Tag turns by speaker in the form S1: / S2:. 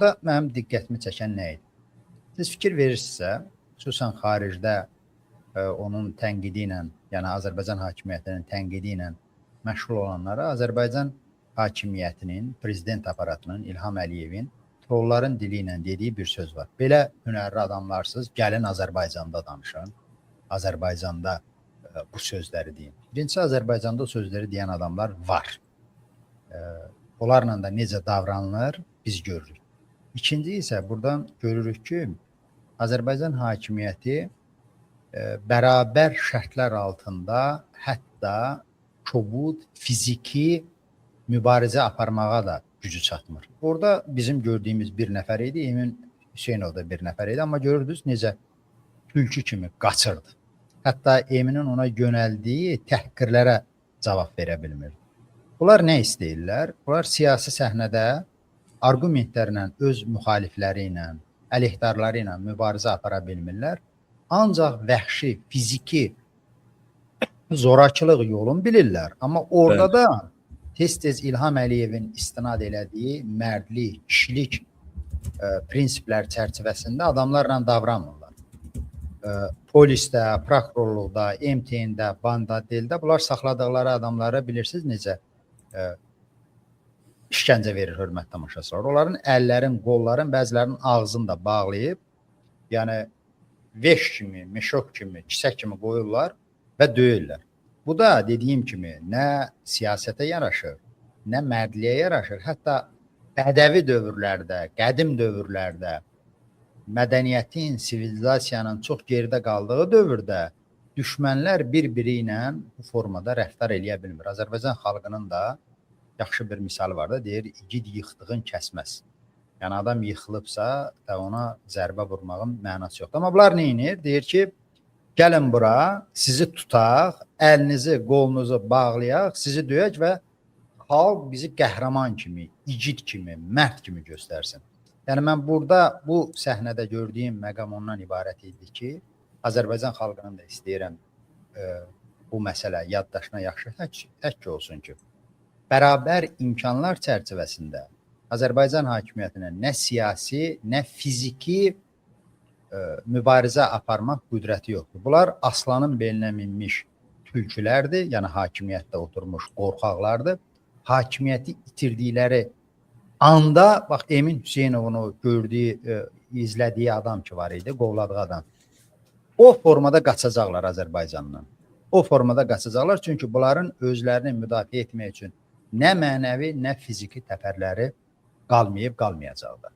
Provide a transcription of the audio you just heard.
S1: Da mənim diqqətimi çəkən nə idi? Siz fikir verirsinizsə, xüsusən xaricdə onun tənqidi ilə, yəni Azərbaycan hakimiyyətinin tənqidi ilə məşğul olanlara Azərbaycan hakimiyyətinin, prezident aparatının, İlham Əliyevin trolların dili ilə dediyi bir söz var. Belə hünərli adamlarsınız, gəlin Azərbaycanda danışın. Azərbaycanda bu sözləri deyin. Birincisi, Azərbaycanda o sözləri deyən adamlar var. Onlarla da necə davranılır, biz görürük. İkinci isə buradan görürük ki, Azərbaycan hakimiyyəti bərabər şərtlər altında hətta kobud, fiziki mübarizə aparmağa da gücü çatmır. Orada bizim gördüyümüz bir nəfər idi, Emin Hüseynov da bir nəfər idi, amma görürdünüz necə tülkü kimi qaçırdı. Hətta Eminin ona yönəldiyi təhqirlərə cavab verə bilmirdi. Bunlar nə istəyirlər? Bunlar siyasi səhnədə argumentlərlə, öz müxalifləri ilə, əleyhdarları ilə mübarizə apara bilmirlər. Ancaq vəhşi, fiziki zorakılıq yolunu bilirlər. Amma orada da tez-tez İlham Əliyevin istinad elədiyi mərdlik, kişilik prinsiplər çərçivəsində adamlarla davranmırlar. Polisdə, prokurorluqda, MTN-də, Bandadeldə bunlar saxladıqları adamları bilirsiniz necə işgəncə verir hörmət tamaşaçılar. Onların əllərin, qolların, bəzilərinin ağzını da bağlayıb, yəni veş kimi, meşok kimi, kisə kimi qoyurlar və döyürlər. Bu da dediyim kimi nə siyasətə yaraşır, nə mərdliyə yaraşır. Hətta bədəvi dövrlərdə, qədim dövrlərdə, mədəniyyətin, sivilizasiyanın çox geridə qaldığı dövrdə düşmənlər bir-biri ilə bu formada rəftar eləyə bilmir. Azərbaycan xalqının da yaxşı bir misalı var da, deyir, igid yıxdığın kəsməz. Yəni adam yıxılıbsa da ona zərbə vurmağın mənası yoxdur. Amma bunlar nə edir? Deyir ki, gəlin bura, sizi tutaq, əlinizi, qolunuzu bağlayaq, sizi döyək və xalq bizi qəhrəman kimi, igid kimi, mərd kimi göstərsin. Yəni mən burada bu səhnədə gördüyüm məqam ondan ibarət idi ki, Azərbaycan xalqının da istəyirəm bu məsələ yaddaşına yaxşı tək olsun ki, bərabər imkanlar çərçivəsində Azərbaycan hakimiyyətinə nə siyasi, nə fiziki mübarizə aparmaq qüdrəti yoxdur. Bunlar aslanın belinə minmiş tülkülərdir, yəni hakimiyyətdə oturmuş qorxaqlardır. Hakimiyyəti itirdikləri anda, bax Emin Hüseynovun o gördüyü, izlədiyi adam ki var idi, qovladığı adam. O formada qaçacaqlar Azərbaycandan. O formada qaçacaqlar, çünki bunların özlərini müdafiə etmək üçün nə mənəvi, nə fiziki təpərləri qalmayıb qalmayacaqlar.